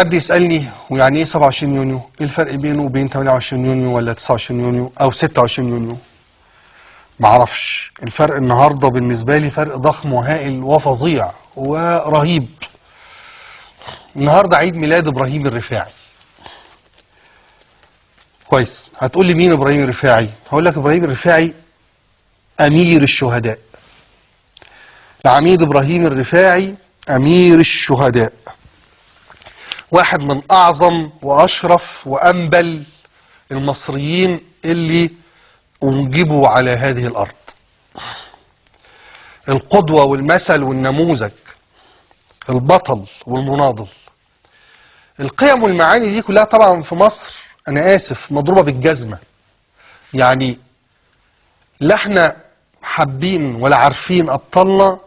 حد يسألني ويعني ايه 27 يونيو؟ ايه الفرق بينه وبين 28 يونيو ولا 29 يونيو او 26 يونيو؟ معرفش. الفرق النهارده بالنسبة لي فرق ضخم وهائل وفظيع ورهيب. النهارده عيد ميلاد ابراهيم الرفاعي. كويس، هتقول لي مين ابراهيم الرفاعي؟ هقول لك ابراهيم الرفاعي امير الشهداء. العميد ابراهيم الرفاعي امير الشهداء، واحد من اعظم واشرف وانبل المصريين اللي انجبوا على هذه الارض. القدوة والمثل والنموذج، البطل والمناضل. القيم والمعاني دي كلها طبعا في مصر انا اسف مضروبة بالجزمة. يعني لا احنا حابين ولا عارفين ابطالنا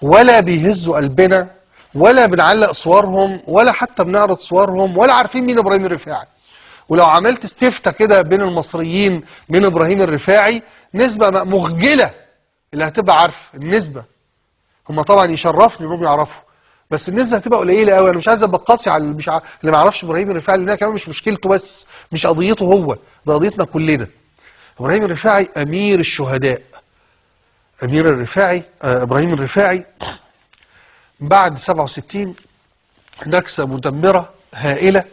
ولا بيهزوا قلبنا ولا بنعلق صورهم ولا حتى بنعرض صورهم ولا عارفين مين ابراهيم الرفاعي. ولو عملت استفتاء كده بين المصريين من ابراهيم الرفاعي نسبة مخجلة اللي هتبقى عارفه النسبة. هم طبعا يشرفني انهم يعرفوا، بس النسبة هتبقى قليلة قوي. انا مش عايز ابقى قاسي على اللي ما يعرفش ابراهيم الرفاعي، لانها كمان مش مشكلته بس، مش قضيته هو، ده قضيتنا كلنا. ابراهيم الرفاعي امير الشهداء. امير الرفاعي ابراهيم الرفاعي بعد 67 نكسة مدمرة هائلة.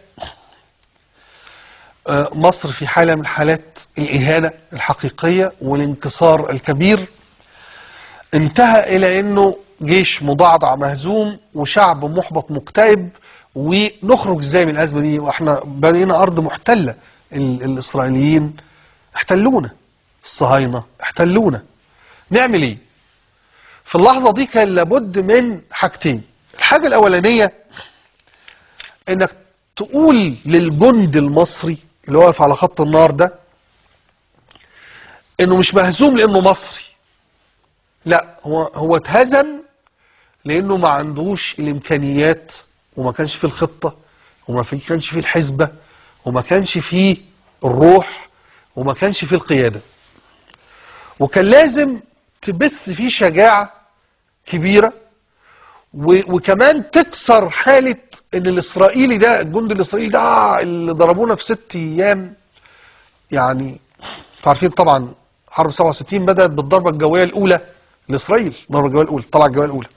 مصر في حالة من حالات الإهانة الحقيقية والانكسار الكبير، انتهى إلى أنه جيش مضعضع مهزوم وشعب محبط مكتئب. ونخرج ازاي من الأزمة دي واحنا بقينا أرض محتلة؟ الإسرائيليين احتلونا، الصهاينة احتلونا. نعمل ايه؟ في اللحظة دي كان لابد من حاجتين. الحاجة الأولانية انك تقول للجند المصري اللي واقف على خط النار ده انه مش مهزوم لانه مصري، لا، هو اتهزم لانه ما عندوش الامكانيات وما كانش فيه الخطة وما كانش فيه الحسبة وما كانش فيه الروح وما كانش فيه القيادة. وكان لازم تبث فيه شجاعة كبيرة وكمان تكسر حالة ان الاسرائيلي ده، الجند الاسرائيلي ده اللي ضربونا في 6 ايام. يعني عارفين طبعا حرب 67 بدأت بالضربة الجوية الاولى لاسرائيل. الضربة الجوية الاولى، الطلعة الجوية الاولى،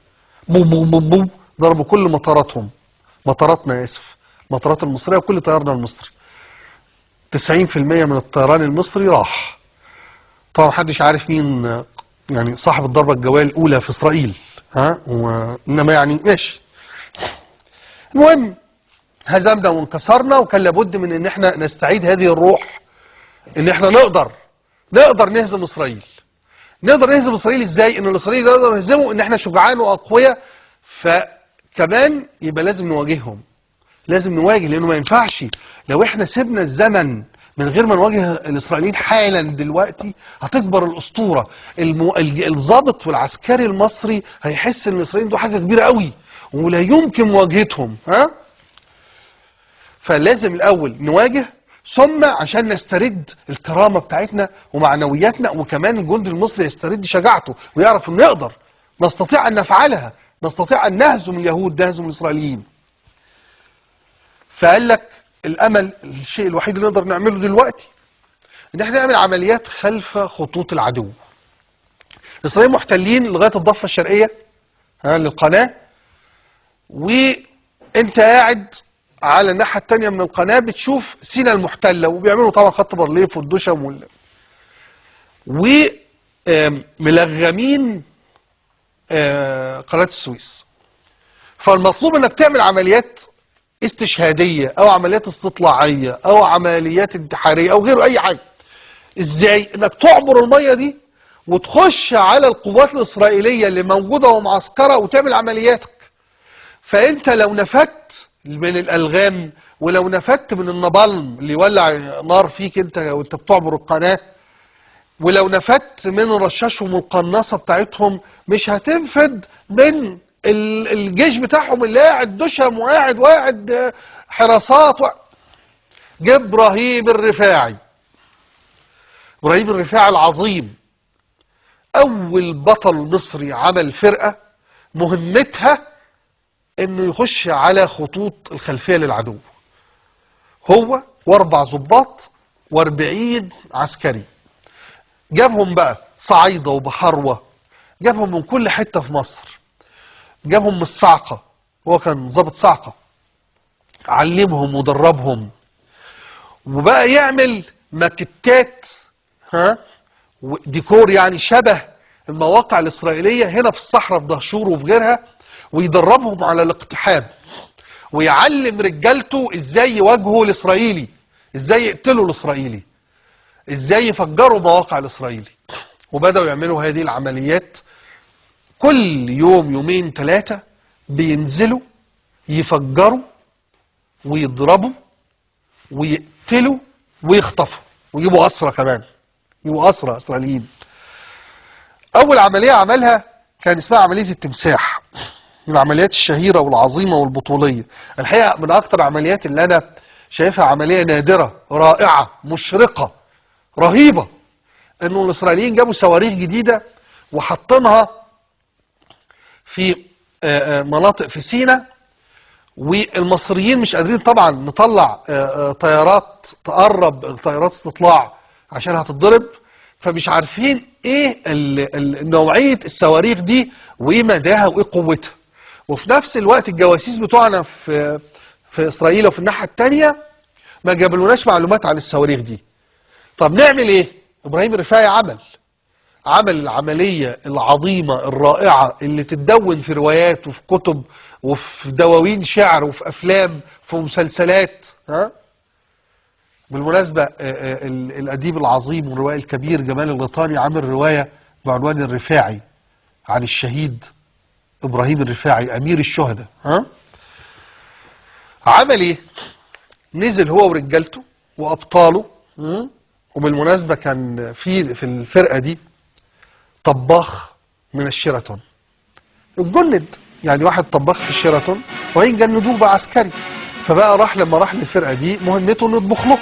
بوم بوم بوم بوم، ضربوا كل مطاراتهم، مطاراتنا اسف، المطارات المصرية وكل طيارنا المصري. 90% من الطيران المصري راح. طبعا محدش عارف مين يعني صاحب الضربة الجوية الاولى في اسرائيل، انما يعني ماشي. المهم هزمنا وانكسرنا، وكان لابد من ان احنا نستعيد هذه الروح، ان احنا نقدر نهزم اسرائيل. نقدر نهزم اسرائيل ازاي؟ ان الاسرائيلي ده نقدر نهزمه ان احنا شجعان واقوياء. فكمان يبقى لازم نواجههم، لازم نواجه، لانه ما ينفعش لو احنا سيبنا الزمن من غير ما نواجه الاسرائيليين حالا دلوقتي هتكبر الاسطوره. الضابط والعسكري المصري هيحس ان الاسرائيليين دول حاجه كبيره قوي ولا يمكن مواجهتهم. فلازم الاول نواجه، ثم عشان نسترد الكرامه بتاعتنا ومعنوياتنا، وكمان الجندي المصري يسترد شجاعته ويعرف انه نقدر، نستطيع ان نفعلها، نستطيع ان نهزم اليهود، نهزم الاسرائيليين. فقال لك الامل، الشيء الوحيد اللي نقدر نعمله دلوقتي ان احنا نعمل عمليات خلف خطوط العدو. الاسرائيليين محتلين لغايه الضفه الشرقيه للقناه، وانت قاعد على الناحيه الثانيه من القناه بتشوف سيناء المحتله، وبيعملوا طبعا خط بارليف والدشم وملغمين قناه السويس. فالمطلوب انك تعمل عمليات استشهاديه او عمليات استطلاعيه او عمليات انتحاريه او غيره اي حاجه. ازاي؟ انك تعبر الميه دي وتخش على القوات الاسرائيليه اللي موجوده ومعسكره وتعمل عملياتك. فانت لو نفدت من الالغام ولو نفدت من النبالم اللي يولع نار فيك انت وانت بتعبر القناه، ولو نفدت من رشاشهم والقناصه بتاعتهم، مش هتنفد من الجيش بتاعهم اللي قاعد دشم وقاعد حراسات جه ابراهيم الرفاعي. ابراهيم الرفاعي العظيم اول بطل مصري عمل فرقه مهمتها انه يخش على خطوط الخلفية للعدو، هو و4 ضباط و40 عسكري. جابهم بقى صعيدة وبحروة، جابهم من كل حتة في مصر، جابهم من الصعقة، هو كان ضابط صعقة، علمهم ودربهم، وبقى يعمل ماكتات ديكور يعني شبه المواقع الإسرائيلية هنا في الصحراء في دهشور وفي غيرها، ويدربهم على الاقتحام، ويعلم رجالته ازاي يواجهوا الإسرائيلي، ازاي يقتلوا الإسرائيلي، ازاي يفجروا مواقع الإسرائيلي. وبدأوا يعملوا هذه العمليات كل يوم يومين 3، بينزلوا يفجروا ويضربوا ويقتلوا ويخطفوا ويجيبوا أسرى كمان، يجيبوا أسرى إسرائيليين. أول عملية عملها كان اسمها عملية التمساح، من العمليات الشهيرة والعظيمة والبطولية. الحقيقة من أكثر العمليات اللي أنا شايفها عملية نادرة رائعة مشرقة رهيبة، إنه الإسرائيليين جابوا صواريخ جديدة وحطنها في مناطق في سيناء، والمصريين مش قادرين طبعا نطلع طيارات تقرب، طيارات استطلاع عشان هتتضرب، فمش عارفين ايه نوعية الصواريخ دي وايه مداها وايه قوتها. وفي نفس الوقت الجواسيس بتوعنا في اسرائيل وفي الناحية التانية ما جابلوناش معلومات عن الصواريخ دي. طب نعمل ايه؟ ابراهيم الرفاعي عمل العملية العظيمة الرائعة اللي تتدون في روايات وفي كتب وفي دواوين شعر وفي أفلام في مسلسلات. بالمناسبة الأديب العظيم والروائي الكبير جمال الغيطاني عمل رواية بعنوان الرفاعي عن الشهيد إبراهيم الرفاعي أمير الشهداء. عمل إيه؟ نزل هو ورجالته وأبطاله. وبالمناسبة كان في الفرقة دي طباخ من الشيراتون اتجند، يعني واحد طباخ في الشيراتون وهيجندوه بقى عسكري، فبقى لما راح للفرقة دي مهمته انه يطبخ له.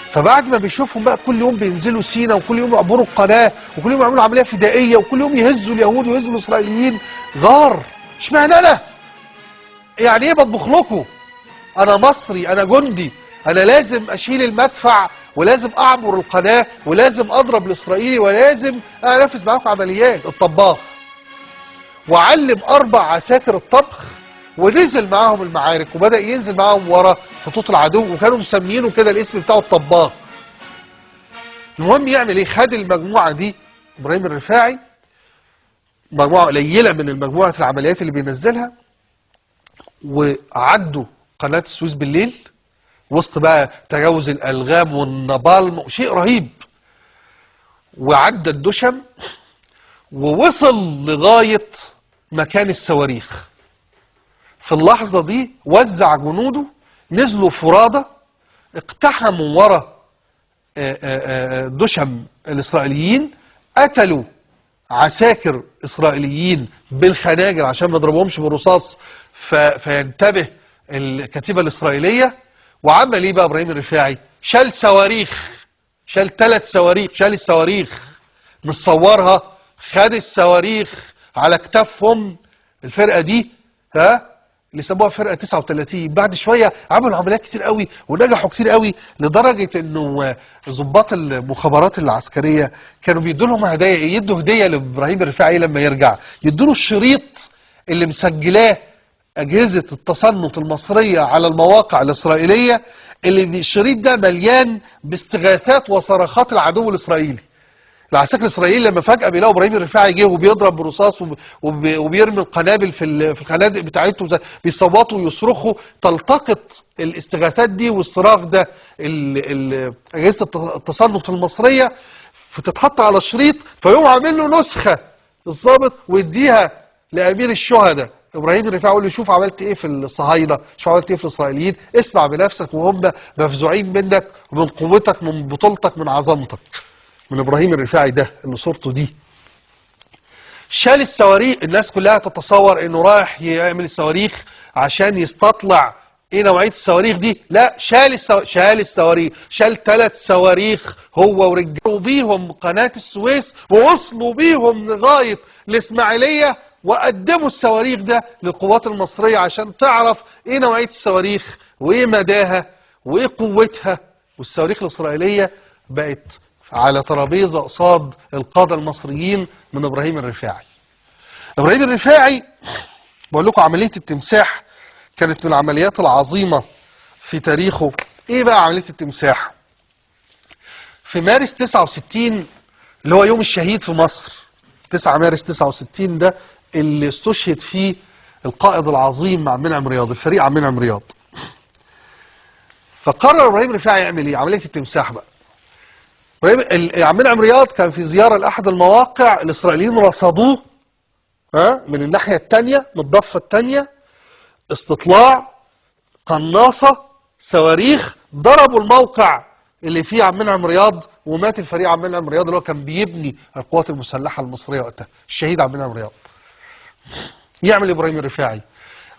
فبعد ما بيشوفهم بقى كل يوم بينزلوا سينا وكل يوم يعبروا القناة وكل يوم يعملوا عملية فدائية وكل يوم يهزوا اليهود ويهزوا الإسرائيليين، غار. اشمعنى أنا؟ يعني إيه بطبخ لكم؟ أنا مصري، أنا جندي، أنا لازم أشيل المدفع ولازم أعبر القناة ولازم أضرب الإسرائيلي ولازم أنفذ معاكم عمليات. الطباخ وعلم 4 عساكر الطبخ ونزل معاهم المعارك وبدأ ينزل معاهم ورا خطوط العدو، وكانوا مسمينه كده الاسم بتاعه الطباخ. المهم يعمل ايه؟ خد المجموعة دي ابراهيم الرفاعي، مجموعة قليلة من المجموعة العمليات اللي بينزلها، وعدوا قناة السويس بالليل وسط بقى تجاوز الألغام والنابالم، شيء رهيب. وعدى الدشم ووصل لغاية مكان الصواريخ. في اللحظة دي وزع جنوده، نزلوا فرادة، اقتحموا ورا دشم الإسرائيليين، قتلوا عساكر إسرائيليين بالخناجر عشان ما يضربوهمش بالرصاص فينتبه الكتيبة الإسرائيلية. وعمل ايه بقى ابراهيم الرفاعي؟ شال صواريخ، شال 3 صواريخ، شال الصواريخ مصورها، خد الصواريخ على كتافهم. الفرقة دي اللي سموها فرقة 39 بعد شوية عملوا عمليات كتير قوي ونجحوا كتير قوي، لدرجة انه ضباط المخابرات العسكرية كانوا بيدوا لهم هدايا. يدوا هدية لابراهيم الرفاعي لما يرجع، يدوا له الشريط اللي مسجلاه أجهزة التصنت المصرية على المواقع الإسرائيلية، اللي الشريط ده مليان باستغاثات وصرخات العدو الإسرائيلي. العساكر الإسرائيليين لما فجأة بيلاقوا إبراهيم الرفاعي جه وبيضرب بالرصاص وبيرمي القنابل في الخنادق بتاعتهم، بيصوتوا ويصرخوا، تلتقط الاستغاثات دي والصراخ ده أجهزة التصنت المصرية، فتتحط على شريط، فيقوم عامل له نسخة الضابط ويديها لأمير الشهداء ابراهيم الرفاعي، يقول له شوف عملت ايه في الصهاينه، شوف عملت ايه في الاسرائيليين، اسمع بنفسك وهم مفزوعين منك ومن قوتك من بطولتك من عظمتك. من ابراهيم الرفاعي ده اللي صورته دي. شال الصواريخ، الناس كلها تتصور انه رايح يعمل الصواريخ عشان يستطلع ايه نوعيه الصواريخ دي، لا، شال الصواريخ، شال 3 صواريخ هو ورجاله بيهم قناه السويس، ووصلوا بيهم لغايه الاسماعيليه وقدموا الصواريخ ده للقوات المصرية عشان تعرف ايه نوعية الصواريخ وايه مداها وايه قوتها. والصواريخ الإسرائيلية بقت على ترابيزة قصاد القادة المصريين من إبراهيم الرفاعي. إبراهيم الرفاعي بقول لكم عملية التمساح كانت من العمليات العظيمة في تاريخه. ايه بقى عملية التمساح؟ في مارس 69 اللي هو يوم الشهيد في مصر، 9 مارس 69 ده اللي استشهد فيه القائد العظيم عبد المنعم رياض، الفريق عبد المنعم رياض. فقرر ابراهيم الرفاعي يعمل ايه؟ عمليه التمساح بقى. عبد المنعم رياض كان في زياره لاحد المواقع، الاسرائيليين رصدوه من الناحيه الثانيه، من الضفه الثانيه، استطلاع، قناصه، صواريخ، ضربوا الموقع اللي فيه عبد المنعم رياض، ومات الفريق عبد المنعم رياض اللي هو كان بيبني القوات المسلحه المصريه وقتها، الشهيد عبد المنعم رياض. يعمل ابراهيم الرفاعي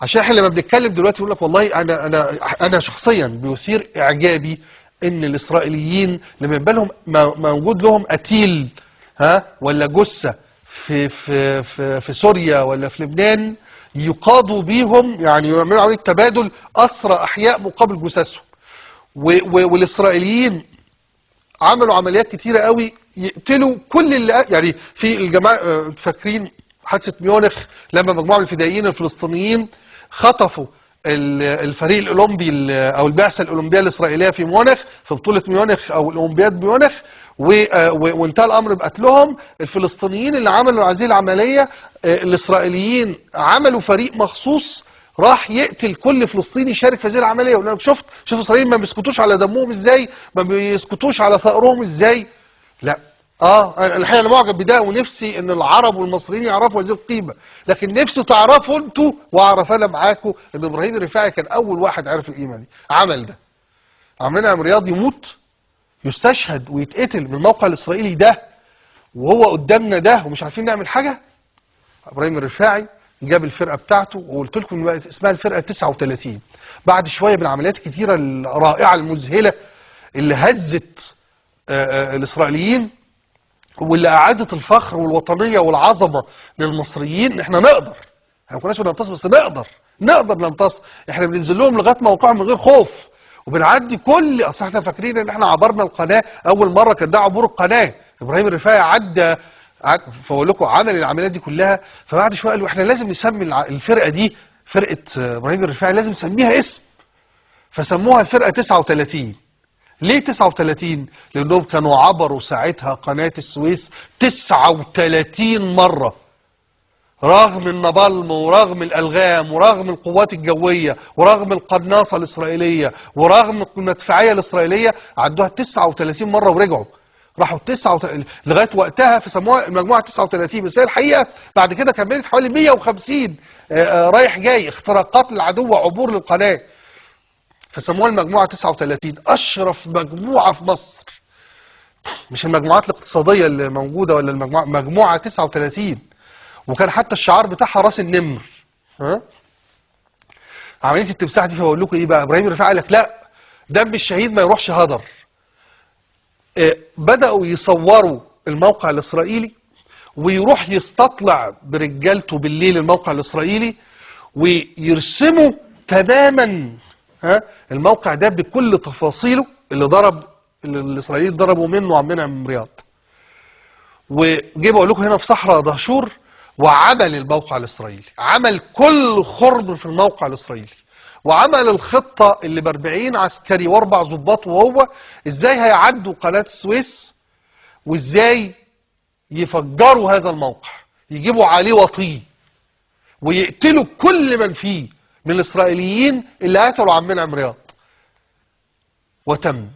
عشان احنا لما بنتكلم دلوقتي يقول لك والله انا شخصيا بيثير اعجابي ان الاسرائيليين لما يبقى لهم موجود لهم قتيل ولا جثه في سوريا ولا في لبنان، يقاضوا بيهم، يعني يعملوا عمليه تبادل اسرى احياء مقابل جثثهم. والاسرائيليين عملوا عمليات كتيره قوي يقتلوا كل اللي يعني في الجماعه. فاكرين حادثه ميونخ لما مجموعه من الفدائيين الفلسطينيين خطفوا الفريق الاولمبي او البعثه الاولمبيه الاسرائيليه في ميونخ، في بطوله ميونخ او الاولمبياد ميونخ، وانتهى الامر بقتلهم. الفلسطينيين اللي عملوا هذه العمليه، الاسرائيليين عملوا فريق مخصوص راح يقتل كل فلسطيني يشارك في هذه العمليه. ولما شوف اسرائيل ما بيسكتوش على دمهم ازاي، ما بيسكتوش على ثأرهم ازاي. لا الحقيقه انا معجب بده، ونفسي ان العرب والمصريين يعرفوا هذه القيمه، لكن نفسي تعرفوا انتوا واعرف انا معاكم ان ابراهيم الرفاعي كان اول واحد عرف القيمه دي، عمل ده. عبد المنعم رياض يموت، يستشهد ويتقتل من الموقع الاسرائيلي ده، وهو قدامنا ده ومش عارفين نعمل حاجه. ابراهيم الرفاعي جاب الفرقه بتاعته، وقلت لكم اسمها الفرقه 39. بعد شويه من العمليات الكتيره الرائعه المذهله اللي هزت الاسرائيليين، واللي اعادت الفخر والوطنيه والعظمه للمصريين. احنا نقدر، احنا ما كناش بننتصر بس نقدر ننتصر. احنا بننزل لهم لغايه موقعهم من غير خوف، وبنعدي كل اصل احنا فاكرين ان احنا عبرنا القناه. اول مره كان ده عبور القناه، ابراهيم الرفاعي عدى. فاقول لكم عمل العمليات دي كلها. فبعد شويه قالوا احنا لازم نسمي الفرقه دي فرقه ابراهيم الرفاعي، لازم نسميها اسم. فسموها الفرقه 39. ليه 39؟ لأنهم كانوا عبروا ساعتها قناة السويس 39 مرة، رغم النبالم ورغم الألغام ورغم القوات الجوية ورغم القناصة الإسرائيلية ورغم المدفعية الإسرائيلية، عدوها 39 مرة ورجعوا. راحوا لغاية وقتها فسموها المجموعة 39. بس هي الحقيقة بعد كده كملت حوالي 150 رايح جاي اختراقات للعدو وعبور للقناة، فسموها المجموعة 39. أشرف مجموعة في مصر، مش المجموعات الاقتصادية اللي موجودة ولا مجموعة 39. وكان حتى الشعار بتاعها راس النمر. عملية التمساح دي فبقول لكم ايه بقى؟ ابراهيم الرفاعي قال لك لا، دم الشهيد ما يروحش هدر. بدأوا يصوروا الموقع الإسرائيلي، ويروح يستطلع برجالته بالليل الموقع الإسرائيلي، ويرسموا تماما الموقع ده بكل تفاصيله اللي الاسرائيليين ضربوا منه عبد المنعم رياض. وجي بقول لكم هنا في صحراء دهشور، وعمل الموقع الاسرائيلي، عمل كل خرم في الموقع الاسرائيلي، وعمل الخطه اللي ب40 عسكري و4 ضباط، وهو ازاي هيعدوا قناه السويس، وازاي يفجروا هذا الموقع، يجيبوا عليه وطيه، ويقتلوا كل من فيه من الإسرائيليين اللي قتلوا عبد المنعم رياض. وتم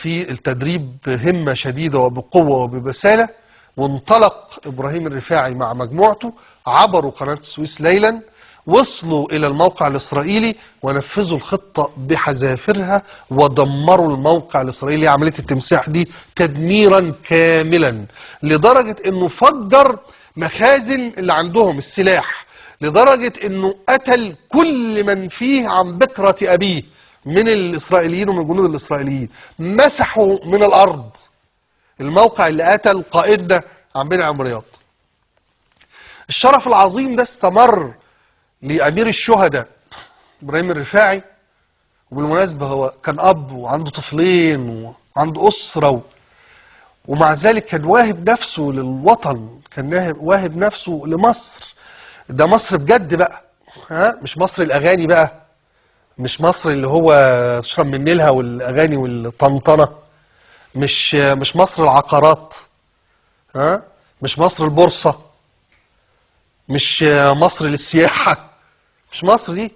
التدريب بهمة شديدة وبقوة وببسالة، وانطلق إبراهيم الرفاعي مع مجموعته، عبروا قناة السويس ليلا، وصلوا إلى الموقع الإسرائيلي ونفذوا الخطة بحذافيرها، ودمروا الموقع الإسرائيلي. عملية التمساح دي تدميرا كاملا، لدرجة أنه فجر مخازن اللي عندهم السلاح، لدرجة أنه قتل كل من فيه عن بكرة أبيه من الإسرائيليين ومن جنود الإسرائيليين. مسحوا من الأرض الموقع اللي قتل قائدنا عبد المنعم رياض. الشرف العظيم ده استمر لأمير الشهداء إبراهيم الرفاعي. وبالمناسبة هو كان أب وعنده طفلين وعنده أسرة، ومع ذلك كان واهب نفسه للوطن، كان واهب نفسه لمصر. ده مصر بجد بقى، ها، مش مصر الأغاني بقى، مش مصر اللي هو تشرب من نيلها والأغاني والطنطنة، مش مصر العقارات، ها، مش مصر البورصة، مش مصر للسياحة، مش مصر دي،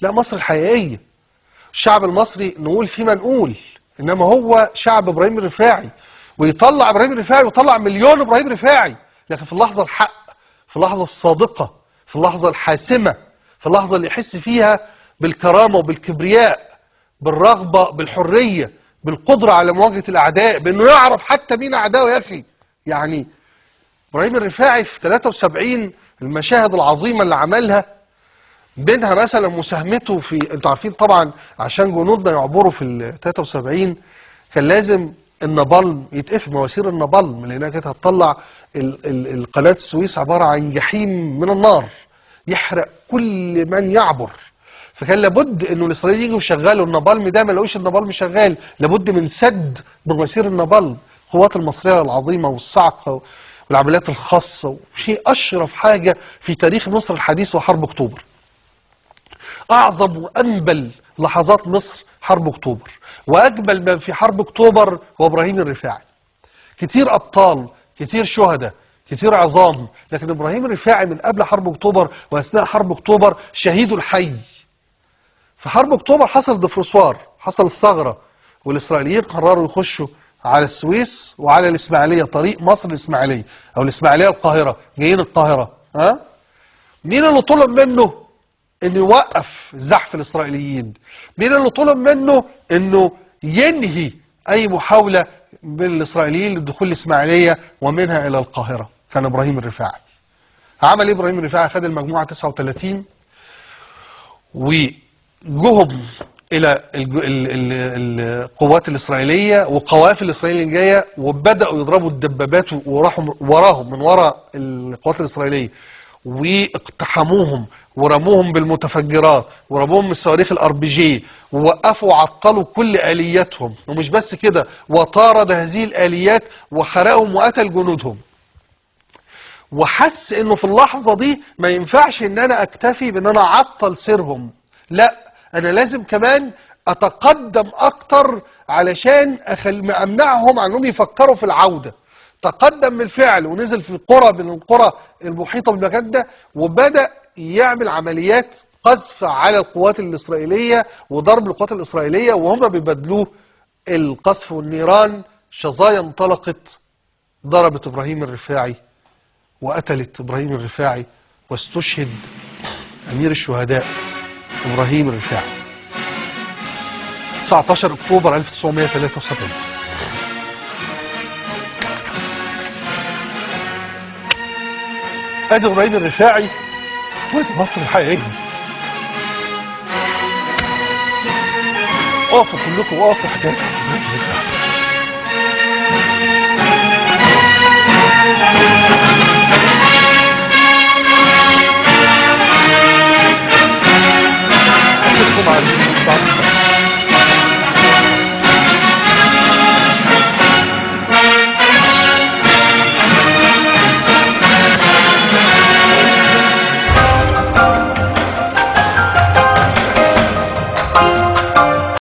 لا، مصر الحقيقية. الشعب المصري نقول فيما نقول، إنما هو شعب إبراهيم الرفاعي، ويطلع إبراهيم الرفاعي ويطلع مليون إبراهيم الرفاعي، لكن في اللحظة الحق، في اللحظة الصادقة، في اللحظة الحاسمة، في اللحظة اللي يحس فيها بالكرامة وبالكبرياء، بالرغبة، بالحرية، بالقدرة على مواجهة الأعداء، بأنه يعرف حتى مين أعدائه يا أخي. يعني إبراهيم الرفاعي في 73 المشاهد العظيمة اللي عملها، بينها مثلا مساهمته في، انتوا عارفين طبعا عشان جنودنا يعبروا في ال 73 كان لازم النابالم يتقفل، مواسير النابالم، لانها كانت هتطلع قناه السويس عباره عن جحيم من النار يحرق كل من يعبر. فكان لابد انه الاسرائيليين يجوا يشغلوا النابالم ده، ما لقوش النابالم شغال، لابد من سد بمواسير النابالم. القوات المصريه العظيمه والصاعقه والعمليات الخاصه، وشيء اشرف حاجه في تاريخ مصر الحديث وحرب اكتوبر. أعظم وأنبل لحظات مصر حرب أكتوبر، وأجمل من في حرب أكتوبر هو إبراهيم الرفاعي. كتير أبطال، كتير شهداء، كتير عظام، لكن إبراهيم الرفاعي من قبل حرب أكتوبر وأثناء حرب أكتوبر شهيد الحي. في حرب أكتوبر حصل دفرسوار، حصل الثغرة، والإسرائيليين قرروا يخشوا على السويس وعلى الإسماعيلية، طريق مصر الإسماعيلية أو الإسماعيلية القاهرة، جايين القاهرة. ها؟ مين اللي طلب منه انه يوقف زحف الاسرائيليين؟ مين اللي طلب منه انه ينهي اي محاولة من الاسرائيليين للدخول الاسماعيلية ومنها الى القاهرة؟ كان ابراهيم الرفاعي. عمل ايه ابراهيم الرفاعي؟ خد المجموعة 39 وجهم الى القوات الاسرائيلية وقوافل الاسرائيلية جاية، وبدأوا يضربوا الدبابات وراحوا وراهم من وراء القوات الاسرائيلية، واقتحموهم ورموهم بالمتفجرات ورموهم من الصواريخ الار بي جي، ووقفوا وعطلوا كل الياتهم. ومش بس كده، وطارد هذه الاليات وخرقهم وقتل جنودهم. وحس انه في اللحظه دي ما ينفعش ان انا اكتفي بان انا اعطل سيرهم، لا، انا لازم كمان اتقدم اكتر علشان امنعهم عن انهم يفكروا في العوده. تقدم بالفعل ونزل في قرى من القرى المحيطه بالمكان ده، وبدأ يعمل عمليات قذف على القوات الإسرائيلية وضرب القوات الإسرائيلية وهم بيبادلوه القذف والنيران. شظايا انطلقت، ضربت إبراهيم الرفاعي وقتلت إبراهيم الرفاعي، واستشهد أمير الشهداء إبراهيم الرفاعي 19 أكتوبر 1973. ادي إبراهيم الرفاعي وادي مصر الحقيقية. اقفوا كلكم، اقفوا حكاية إبراهيم الرفاعي.